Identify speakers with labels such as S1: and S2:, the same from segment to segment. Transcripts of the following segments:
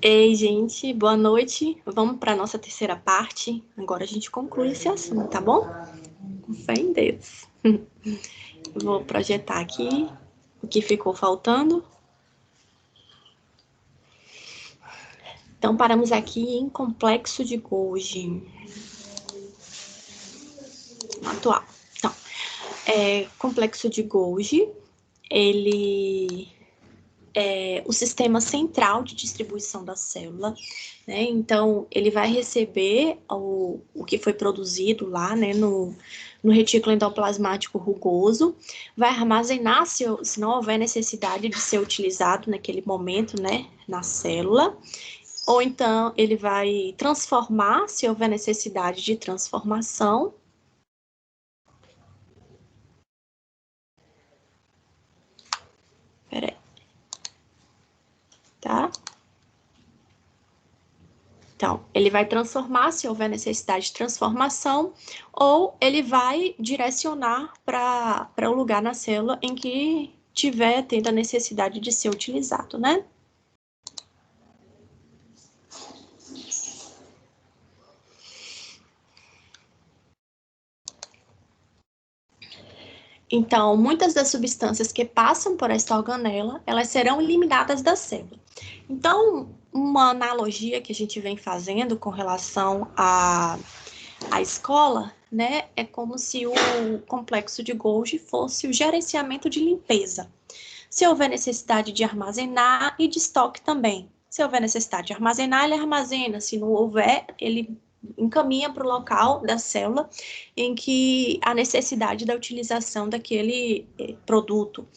S1: Ei, gente, boa noite. Vamos para a nossa terceira parte. Agora a gente conclui esse assunto, tá bom? Com fé em Deus. Vou projetar aqui o que ficou faltando. Então, paramos aqui em complexo de Golgi. Atual. Então, complexo de Golgi, ele é o sistema central de distribuição da célula, né? Então, ele vai receber o que foi produzido lá, né, no retículo endoplasmático rugoso, vai armazenar se não houver necessidade de ser utilizado naquele momento, né, na célula, ou então ele vai transformar se houver necessidade de transformação. Peraí. Tá? Então, ele vai transformar se houver necessidade de transformação, ou ele vai direcionar para o lugar na célula em que tiver tendo a necessidade de ser utilizado, né? Então, muitas das substâncias que passam por esta organela, elas serão eliminadas da célula. Então, uma analogia que a gente vem fazendo com relação à escola, né, é como se o complexo de Golgi fosse o gerenciamento de limpeza. Se houver necessidade de armazenar e de estoque também. Se houver necessidade de armazenar, ele armazena. Se não houver, ele encaminha para o local da célula em que há necessidade da utilização daquele produto,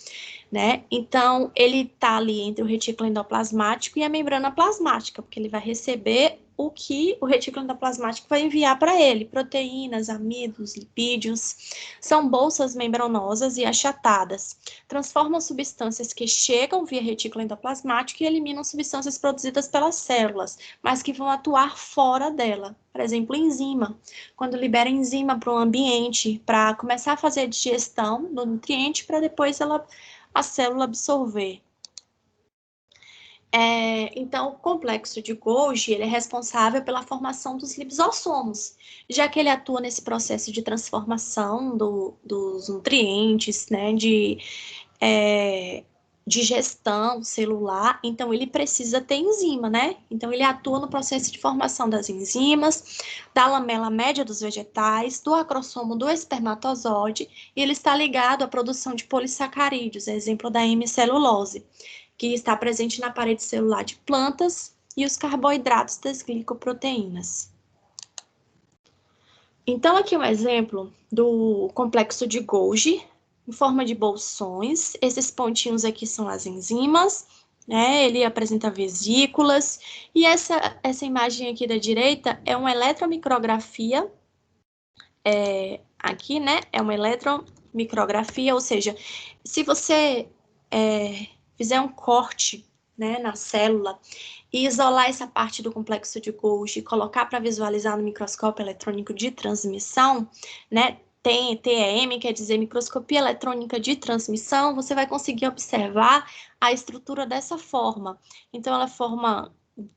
S1: né? Então, ele está ali entre o retículo endoplasmático e a membrana plasmática, porque ele vai receber o que o retículo endoplasmático vai enviar para ele, proteínas, amidos, lipídios, são bolsas membranosas e achatadas, transformam substâncias que chegam via retículo endoplasmático e eliminam substâncias produzidas pelas células, mas que vão atuar fora dela, por exemplo, enzima, quando libera enzima para o ambiente, para começar a fazer a digestão do nutriente, para depois a célula absorver. Então, o complexo de Golgi ele é responsável pela formação dos lisossomos, já que ele atua nesse processo de transformação dos nutrientes, né, de digestão celular, então ele precisa ter enzima, né? Então ele atua no processo de formação das enzimas, da lamela média dos vegetais, do acrossomo do espermatozoide, e ele está ligado à produção de polissacarídeos, exemplo da hemicelulose, que está presente na parede celular de plantas, e os carboidratos das glicoproteínas. Então, aqui um exemplo do complexo de Golgi, em forma de bolsões. Esses pontinhos aqui são as enzimas, né? Ele apresenta vesículas. E essa imagem aqui da direita é uma eletromicrografia. Aqui, né? É uma eletromicrografia, ou seja, se você fizer um corte, né, na célula e isolar essa parte do complexo de Golgi e colocar para visualizar no microscópio eletrônico de transmissão, né, TEM, quer dizer microscopia eletrônica de transmissão, você vai conseguir observar a estrutura dessa forma. Então, ela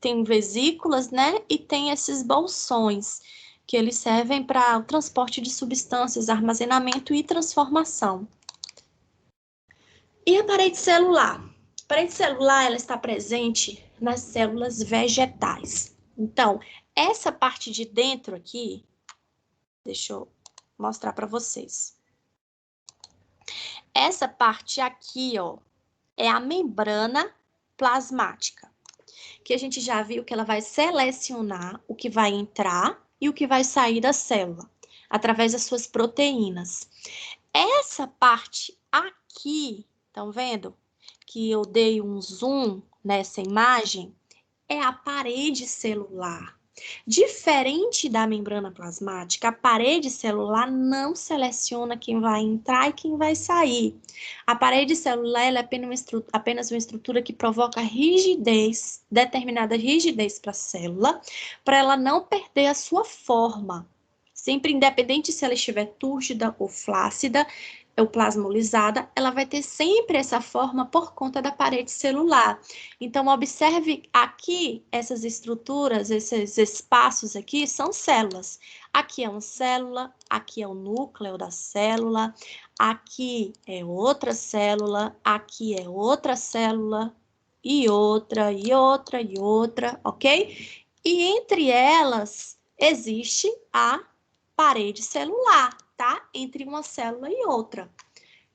S1: tem vesículas, né, e tem esses bolsões, que eles servem para o transporte de substâncias, armazenamento e transformação. E a parede celular? A parede celular ela está presente nas células vegetais. Então, essa parte de dentro aqui, deixa eu mostrar para vocês. Essa parte aqui, ó, é a membrana plasmática, que a gente já viu que ela vai selecionar o que vai entrar e o que vai sair da célula, através das suas proteínas. Essa parte aqui, estão vendo? Que eu dei um zoom nessa imagem, é a parede celular. Diferente da membrana plasmática, a parede celular não seleciona quem vai entrar e quem vai sair. A parede celular é apenas uma estrutura que provoca rigidez, determinada rigidez para a célula, para ela não perder a sua forma. Sempre, independente se ela estiver túrgida ou flácida, ou plasmolizada, ela vai ter sempre essa forma por conta da parede celular. Então, observe aqui essas estruturas, esses espaços aqui são células. Aqui é uma célula, aqui é o núcleo da célula, aqui é outra célula, aqui é outra célula, e outra, e outra, e outra, ok? E entre elas existe a parede celular, tá? Entre uma célula e outra.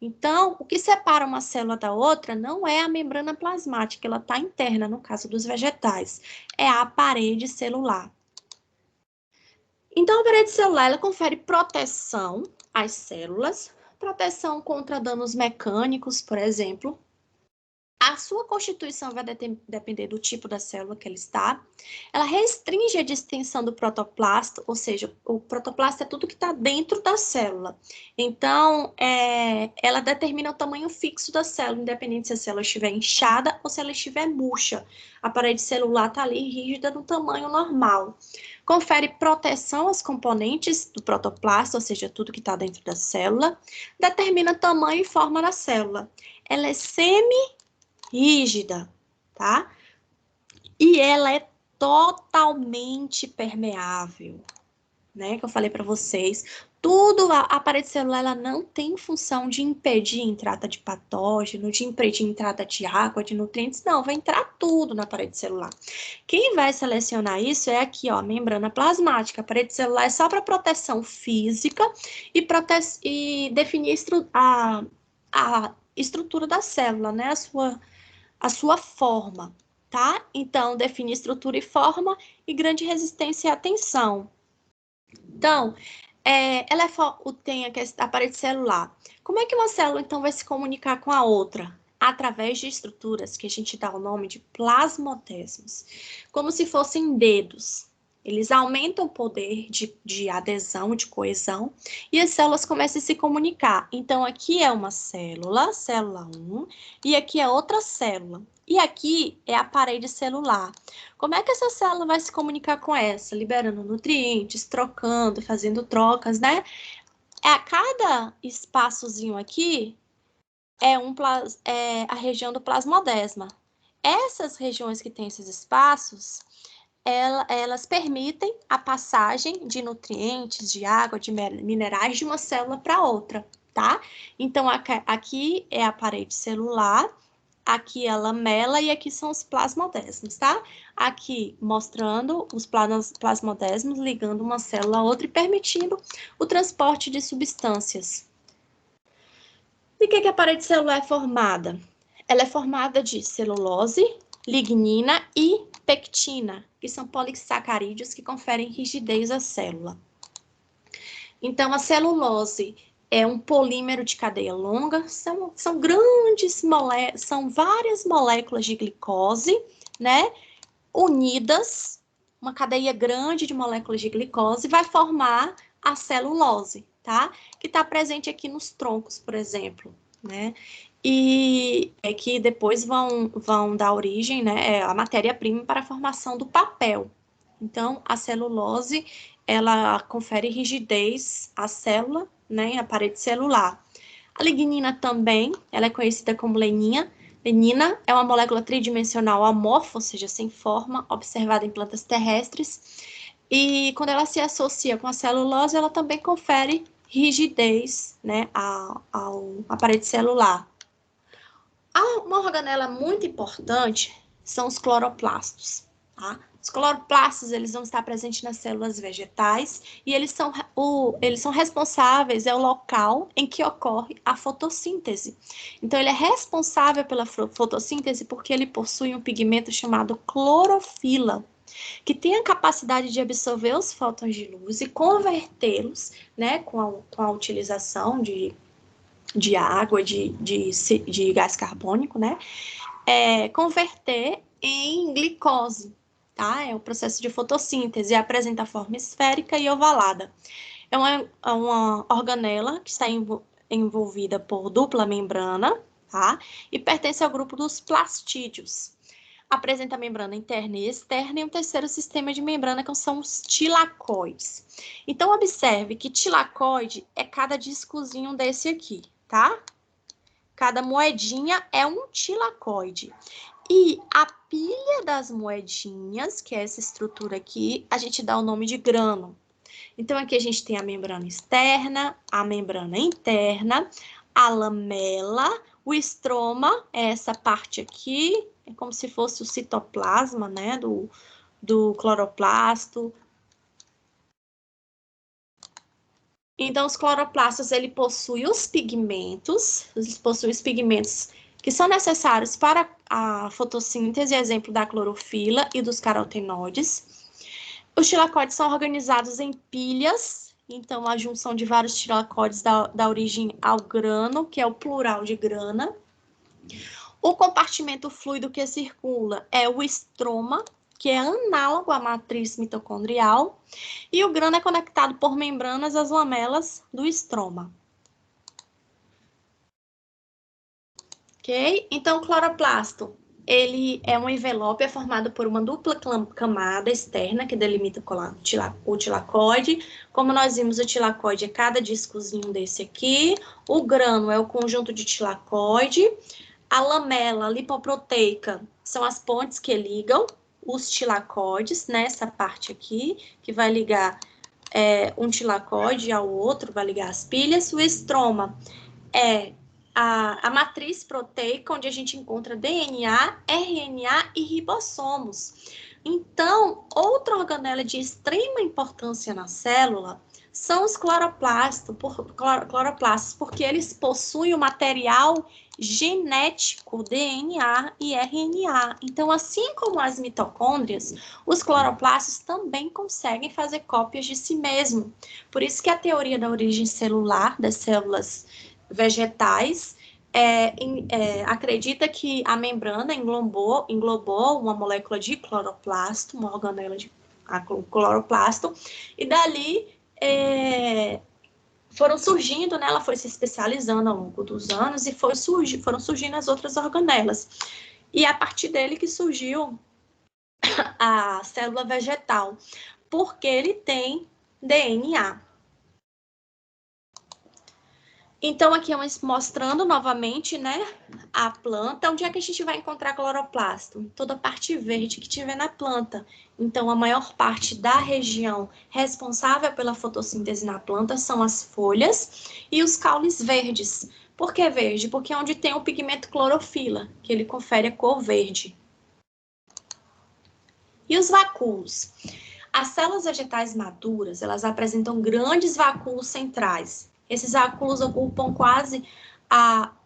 S1: Então, o que separa uma célula da outra não é a membrana plasmática, ela está interna, no caso dos vegetais, é a parede celular. Então, a parede celular, ela confere proteção às células, proteção contra danos mecânicos, por exemplo. A sua constituição vai depender do tipo da célula que ela está. Ela restringe a distensão do protoplasto, ou seja, o protoplasto é tudo que está dentro da célula. Então, ela determina o tamanho fixo da célula, independente se a célula estiver inchada ou se ela estiver murcha. A parede celular está ali rígida no tamanho normal. Confere proteção aos componentes do protoplasto, ou seja, tudo que está dentro da célula. Determina tamanho e forma da célula. Ela é rígida, tá? E ela é totalmente permeável, né? Que eu falei para vocês. Tudo, a parede celular, ela não tem função de impedir a entrada de patógeno, de impedir a entrada de água, de nutrientes, não, vai entrar tudo na parede celular. Quem vai selecionar isso é aqui, ó, a membrana plasmática. A parede celular é só para proteção física e definir a estrutura da célula, né? A sua forma, tá? Então, define estrutura e forma e grande resistência e atenção. Então, ela tem a parede celular. Como é que uma célula, então, vai se comunicar com a outra? Através de estruturas que a gente dá o nome de plasmodesmos, como se fossem dedos. Eles aumentam o poder de adesão, de coesão, e as células começam a se comunicar. Então, aqui é uma célula, célula 1, e aqui é outra célula. E aqui é a parede celular. Como é que essa célula vai se comunicar com essa? Liberando nutrientes, trocando, fazendo trocas, né? A cada espaçozinho aqui é a região do plasmodesma. Essas regiões que têm esses espaços, elas permitem a passagem de nutrientes, de água, de minerais de uma célula para outra, tá? Então, aqui é a parede celular, aqui é a lamela e aqui são os plasmodesmos, tá? Aqui mostrando os plasmodesmos ligando uma célula a outra e permitindo o transporte de substâncias. De que a parede celular é formada? Ela é formada de celulose, lignina e pectina, que são polissacarídeos que conferem rigidez à célula. Então, a celulose é um polímero de cadeia longa, são várias moléculas de glicose, né, unidas, uma cadeia grande de moléculas de glicose, vai formar a celulose, tá? Que está presente aqui nos troncos, por exemplo, né? E é que depois vão dar origem, né, a matéria-prima para a formação do papel. Então, a celulose, ela confere rigidez à célula, né, à parede celular. A lignina também, ela é conhecida como lenina. Lenina é uma molécula tridimensional amorfa, ou seja, sem forma, observada em plantas terrestres. E quando ela se associa com a celulose, ela também confere rigidez, né, à parede celular. Uma organela muito importante são os cloroplastos, tá? Os cloroplastos, eles vão estar presentes nas células vegetais e eles são responsáveis, é o local em que ocorre a fotossíntese. Então, ele é responsável pela fotossíntese porque ele possui um pigmento chamado clorofila, que tem a capacidade de absorver os fótons de luz e convertê-los, né, com a utilização de água, de gás carbônico, né, converter em glicose, tá? É o processo de fotossíntese, apresenta forma esférica e ovalada. É uma organela que está envolvida por dupla membrana, tá? E pertence ao grupo dos plastídeos. apresenta membrana interna e externa, e um terceiro sistema de membrana, que são os tilacoides. Então, observe que tilacoide é cada discozinho desse aqui, tá? Cada moedinha é um tilacoide. E a pilha das moedinhas, que é essa estrutura aqui, a gente dá o nome de grano. Então, aqui a gente tem a membrana externa, a membrana interna, a lamela, o estroma é essa parte aqui, é como se fosse o citoplasma, né, do cloroplasto. Então, os cloroplastos, ele possui os pigmentos que são necessários para a fotossíntese, exemplo da clorofila e dos carotenoides. Os tilacoides são organizados em pilhas, então a junção de vários tilacoides dá origem ao grano, que é o plural de grana. O compartimento fluido que circula é o estroma, que é análogo à matriz mitocondrial, e o grano é conectado por membranas às lamelas do estroma. Ok? Então, o cloroplasto, ele é um envelope, é formado por uma dupla camada externa que delimita o tilacoide. Como nós vimos, o tilacoide é cada discozinho desse aqui. O grano é o conjunto de tilacoide. A lamela lipoproteica são as pontes que ligam os tilacoides, nessa parte aqui, que vai ligar um tilacoide ao outro, vai ligar as pilhas. O estroma é a matriz proteica, onde a gente encontra DNA, RNA e ribossomos. Então, outra organela de extrema importância na célula são os cloroplastos, porque eles possuem o material genético, DNA e RNA. Então, assim como as mitocôndrias, os cloroplastos também conseguem fazer cópias de si mesmo. Por isso que a teoria da origem celular das células vegetais acredita que a membrana englobou uma molécula de cloroplasto, uma organela de cloroplasto, e dali foram surgindo, né, ela foi se especializando ao longo dos anos e foram surgindo as outras organelas. E é a partir dele que surgiu a célula vegetal, porque ele tem DNA. Então, aqui mostrando novamente, né, a planta. Onde é que a gente vai encontrar cloroplasto? Toda a parte verde que tiver na planta. Então, a maior parte da região responsável pela fotossíntese na planta são as folhas e os caules verdes. Por que verde? Porque é onde tem o pigmento clorofila, que ele confere a cor verde. E os vacúolos? As células vegetais maduras, elas apresentam grandes vacúolos centrais. Esses vacúolos ocupam quase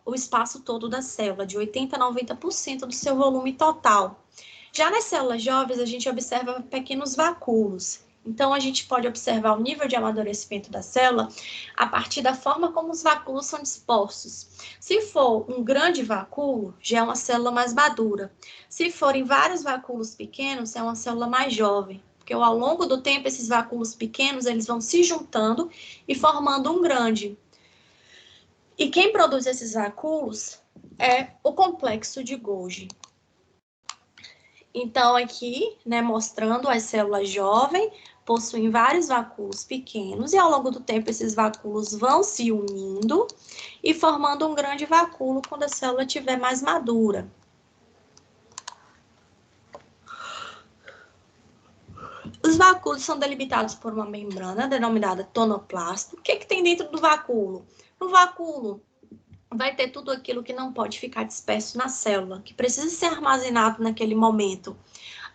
S1: o espaço todo da célula, de 80% a 90% do seu volume total. Já nas células jovens, a gente observa pequenos vacúolos. Então, a gente pode observar o nível de amadurecimento da célula a partir da forma como os vacúolos são dispostos. Se for um grande vacúolo, já é uma célula mais madura. Se forem vários vacúolos pequenos, é uma célula mais jovem. Porque ao longo do tempo, esses vacúolos pequenos, eles vão se juntando e formando um grande. E quem produz esses vacúolos é o complexo de Golgi. Então, aqui, né, mostrando as células jovens, possuem vários vacúolos pequenos, e ao longo do tempo, esses vacúolos vão se unindo e formando um grande vacúolo quando a célula estiver mais madura. Os vacúolos são delimitados por uma membrana denominada tonoplasto. O que tem dentro do vacúolo? No vacúolo vai ter tudo aquilo que não pode ficar disperso na célula, que precisa ser armazenado naquele momento.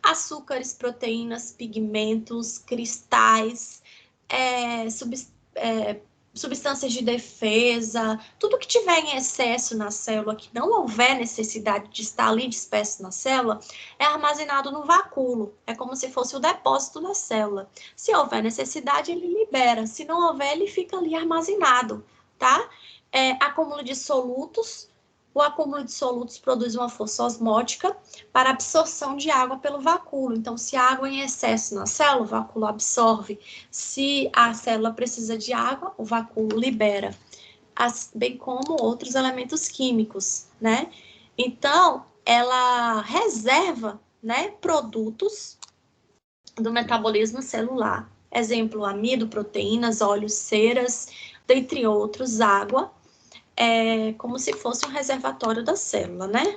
S1: Açúcares, proteínas, pigmentos, cristais, substâncias de defesa, tudo que tiver em excesso na célula, que não houver necessidade de estar ali disperso na célula, é armazenado no vacúolo. É como se fosse o depósito da célula. Se houver necessidade, ele libera. Se não houver, ele fica ali armazenado, tá? Acúmulo de solutos. O acúmulo de solutos produz uma força osmótica para absorção de água pelo vacúolo. Então, se há água em excesso na célula, o vacúolo absorve. Se a célula precisa de água, o vacúolo libera. Bem como outros elementos químicos, né? Então, ela reserva, né, produtos do metabolismo celular. Exemplo, amido, proteínas, óleos, ceras, dentre outros, água, como se fosse um reservatório da célula, né?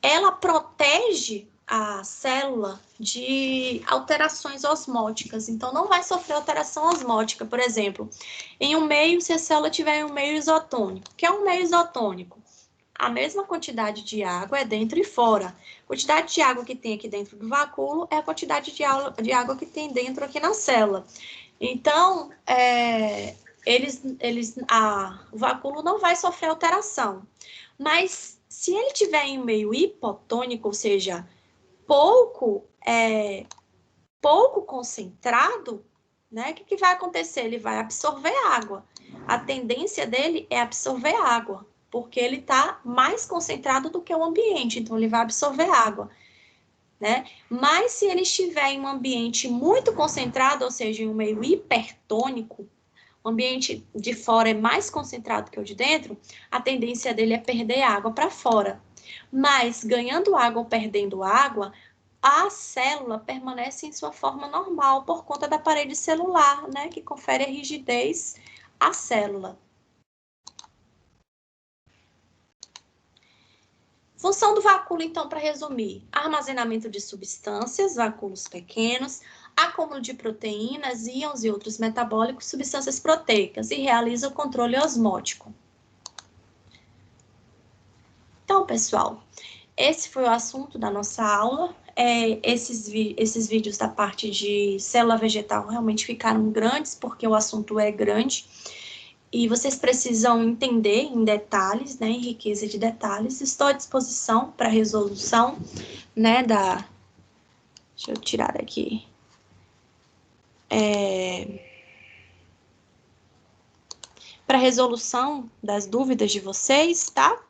S1: Ela protege a célula de alterações osmóticas, então não vai sofrer alteração osmótica, por exemplo, em um meio, se a célula tiver em um meio isotônico. O que é um meio isotônico? A mesma quantidade de água é dentro e fora. A quantidade de água que tem aqui dentro do vacúolo é a quantidade de água que tem dentro aqui na célula. Então, o vacúolo não vai sofrer alteração. Mas se ele tiver em meio hipotônico, ou seja, pouco concentrado, né? O que vai acontecer? Ele vai absorver água. A tendência dele é absorver água, porque ele está mais concentrado do que o ambiente, então ele vai absorver água, né? Mas se ele estiver em um ambiente muito concentrado, ou seja, em um meio hipertônico, o ambiente de fora é mais concentrado que o de dentro, a tendência dele é perder água para fora. Mas ganhando água ou perdendo água, a célula permanece em sua forma normal por conta da parede celular, né, que confere a rigidez à célula. Função do vacúolo, então, para resumir: armazenamento de substâncias, vacúolos pequenos, acúmulo de proteínas, íons e outros metabólicos, substâncias proteicas, e realiza o controle osmótico. Então, pessoal, esse foi o assunto da nossa aula. Esses vídeos da parte de célula vegetal realmente ficaram grandes, porque o assunto é grande. E vocês precisam entender em detalhes, né, em riqueza de detalhes. Estou à disposição para resolução, né, Deixa eu tirar aqui. Para resolução das dúvidas de vocês, tá?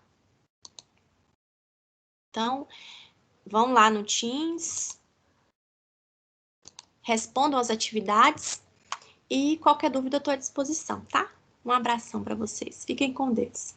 S1: Então, vão lá no Teams, respondam as atividades e qualquer dúvida eu estou à disposição, tá? Um abração para vocês. Fiquem com Deus.